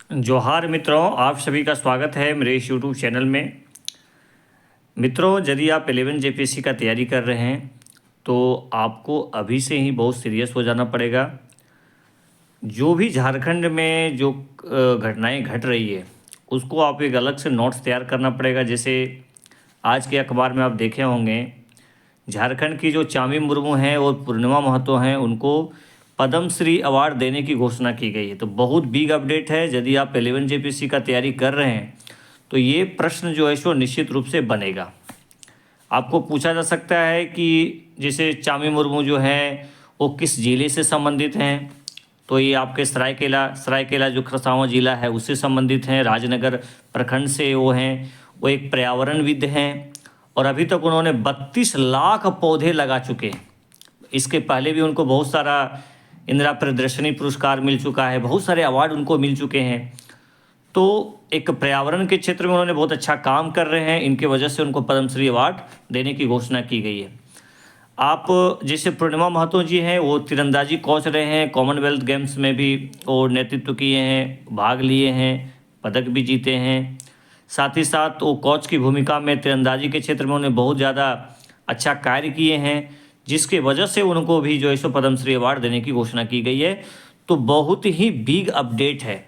जोहार मित्रों, आप सभी का स्वागत है मेरे इस यूट्यूब चैनल में। मित्रों, यदि आप 11 जेपीएससी का तैयारी कर रहे हैं तो आपको अभी से ही बहुत सीरियस हो जाना पड़ेगा। जो भी झारखंड में जो घटनाएं घट रही है उसको आप एक अलग से नोट्स तैयार करना पड़ेगा। जैसे आज के अखबार में आप देखे होंगे, झारखंड की जो चामी मुर्मू हैं और पूर्णिमा महतो हैं उनको पद्मश्री अवार्ड देने की घोषणा की गई है। तो बहुत बिग अपडेट है। यदि आप 11 जेपीएससी का तैयारी कर रहे हैं तो ये प्रश्न जो है सो निश्चित रूप से बनेगा। आपको पूछा जा सकता है कि जैसे चामी मुर्मू जो हैं वो किस जिले से संबंधित हैं, तो ये आपके सरायकेला जो खरसावां जिला है उससे संबंधित हैं। राजनगर प्रखंड से वो हैं। वो एक पर्यावरणविद हैं और अभी तक उन्होंने 32 लाख पौधे लगा चुके हैं। इसके पहले भी उनको बहुत सारा इंदिरा प्रियदर्शनी पुरस्कार मिल चुका है, बहुत सारे अवार्ड उनको मिल चुके हैं। तो एक पर्यावरण के क्षेत्र में उन्होंने बहुत अच्छा काम कर रहे हैं, इनके वजह से उनको पद्मश्री अवार्ड देने की घोषणा की गई है। आप जैसे पूर्णिमा महतो जी हैं, वो तीरंदाजी कोच रहे हैं, कॉमनवेल्थ गेम्स में भी वो नेतृत्व किए हैं, भाग लिए हैं, पदक भी जीते हैं। साथ ही साथ वो कोच की भूमिका में तीरंदाजी के क्षेत्र में उन्होंने बहुत ज़्यादा अच्छा कार्य किए हैं, जिसके वजह से उनको भी जो है सो पद्मश्री अवार्ड देने की घोषणा की गई है। तो बहुत ही बिग अपडेट है,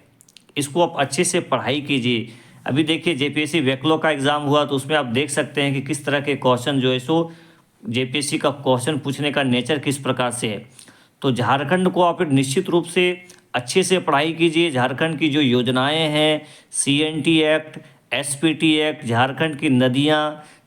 इसको आप अच्छे से पढ़ाई कीजिए। अभी देखिए जेपीएससी बैकलॉग का एग्ज़ाम हुआ तो उसमें आप देख सकते हैं कि किस तरह के क्वेश्चन जो है सो जेपीएससी का क्वेश्चन पूछने का नेचर किस प्रकार से है। तो झारखंड को आप निश्चित रूप से अच्छे से पढ़ाई कीजिए। झारखंड की जो योजनाएं हैं, CNT act, SPT act, Jharkhand की नदियां,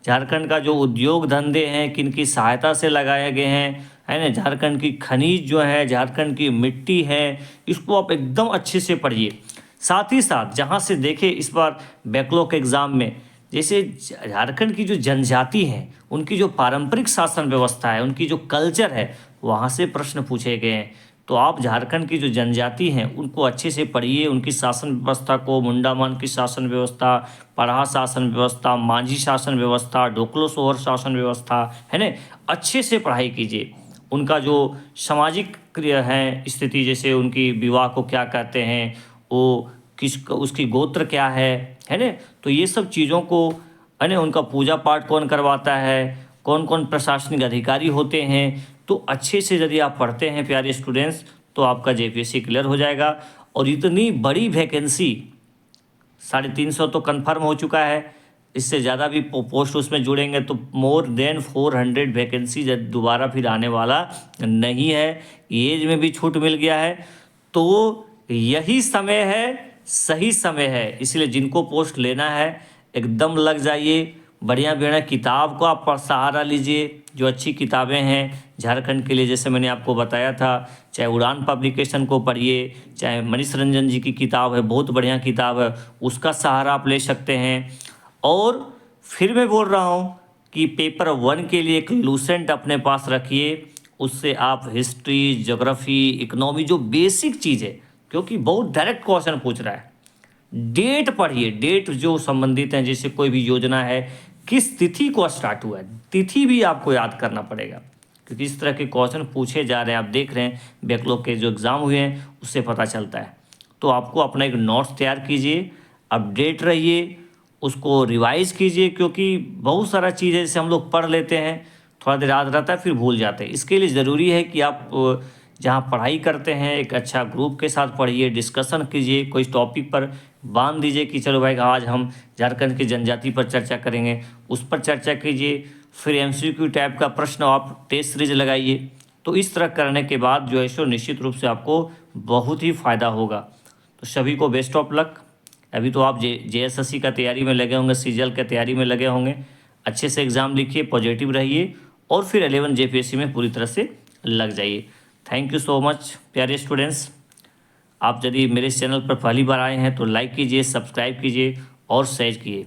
झारखंड का जो उद्योग धंधे हैं किन की सहायता से लगाए गए हैं, है ना, झारखंड की खनिज जो है, झारखंड की मिट्टी है, इसको आप एकदम अच्छे से पढ़िए। साथ ही साथ जहाँ से देखें इस बार बैकलॉग एग्ज़ाम में, जैसे झारखंड की जो जनजाति हैं उनकी जो पारंपरिक शासन व्यवस्था है, उनकी जो कल्चर है, वहाँ से प्रश्न पूछे गए हैं। तो आप झारखंड की जो जनजाति हैं उनको अच्छे से पढ़िए, उनकी शासन व्यवस्था को, मुंडामान की शासन व्यवस्था, पढ़ा शासन व्यवस्था, मांझी शासन व्यवस्था, ढोकलो सोहर शासन व्यवस्था, है ना, अच्छे से पढ़ाई कीजिए। उनका जो सामाजिक क्रिया है स्थिति, जैसे उनकी विवाह को क्या कहते हैं, वो किस उसकी गोत्र क्या है ना, तो ये सब चीज़ों को, है ना, उनका पूजा पाठ कौन करवाता है, कौन कौन प्रशासनिक अधिकारी होते हैं। तो अच्छे से यदि आप पढ़ते हैं प्यारे स्टूडेंट्स तो आपका जेपीएससी क्लियर हो जाएगा। और इतनी बड़ी वैकेंसी 350 तो कंफर्म हो चुका है, इससे ज़्यादा भी पोस्ट उसमें जुड़ेंगे तो मोर देन 400 वैकेंसी दोबारा फिर आने वाला नहीं है। एज में भी छूट मिल गया है, तो यही समय है, सही समय है। इसलिए जिनको पोस्ट लेना है एकदम लग जाइए। बढ़िया बढ़िया किताब को आप सहारा लीजिए, जो अच्छी किताबें हैं झारखंड के लिए, जैसे मैंने आपको बताया था, चाहे उड़ान पब्लिकेशन को पढ़िए, चाहे मनीष रंजन जी की किताब है, बहुत बढ़िया किताब है, उसका सहारा आप ले सकते हैं। और फिर मैं बोल रहा हूँ कि पेपर 1 के लिए एक लूसेंट अपने पास रखिए, उससे आप हिस्ट्री, ज्योग्राफी, इकोनॉमी, जो बेसिक चीज़ है, क्योंकि बहुत डायरेक्ट क्वेश्चन पूछ रहा है। डेट पढ़िए, डेट जो संबंधित हैं, जैसे कोई भी योजना है किस तिथि को स्टार्ट हुआ है, तिथि भी आपको याद करना पड़ेगा, क्योंकि इस तरह के क्वेश्चन पूछे जा रहे हैं। आप देख रहे हैं बैकलॉग के जो एग्ज़ाम हुए हैं उससे पता चलता है। तो आपको अपना एक नोट्स तैयार कीजिए, अपडेट रहिए, उसको रिवाइज कीजिए, क्योंकि बहुत सारा चीज़ है जैसे हम लोग पढ़ लेते हैं, थोड़ा देर याद रहता है फिर भूल जाते हैं। इसके लिए ज़रूरी है कि आप जहाँ पढ़ाई करते हैं एक अच्छा ग्रुप के साथ पढ़िए, डिस्कशन कीजिए, कोई टॉपिक पर बांध दीजिए कि चलो भाई आज हम झारखंड की जनजाति पर चर्चा करेंगे, उस पर चर्चा कीजिए। फिर एमसीक्यू टाइप का प्रश्न आप टेस्ट सीरीज लगाइए। तो इस तरह करने के बाद जो है सो निश्चित रूप से आपको बहुत ही फ़ायदा होगा। तो सभी को बेस्ट ऑफ लक। अभी तो आप जेएसएससी का तैयारी में लगे होंगे, सीजीएल का तैयारी में लगे होंगे। अच्छे से एग्ज़ाम लिखिए, पॉजिटिव रहिए और फिर 11 जेपीएससी में पूरी तरह से लग जाइए। थैंक यू सो मच प्यारे स्टूडेंट्स। आप यदि मेरे इस चैनल पर पहली बार आए हैं तो लाइक कीजिए, सब्सक्राइब कीजिए और शेयर कीजिए।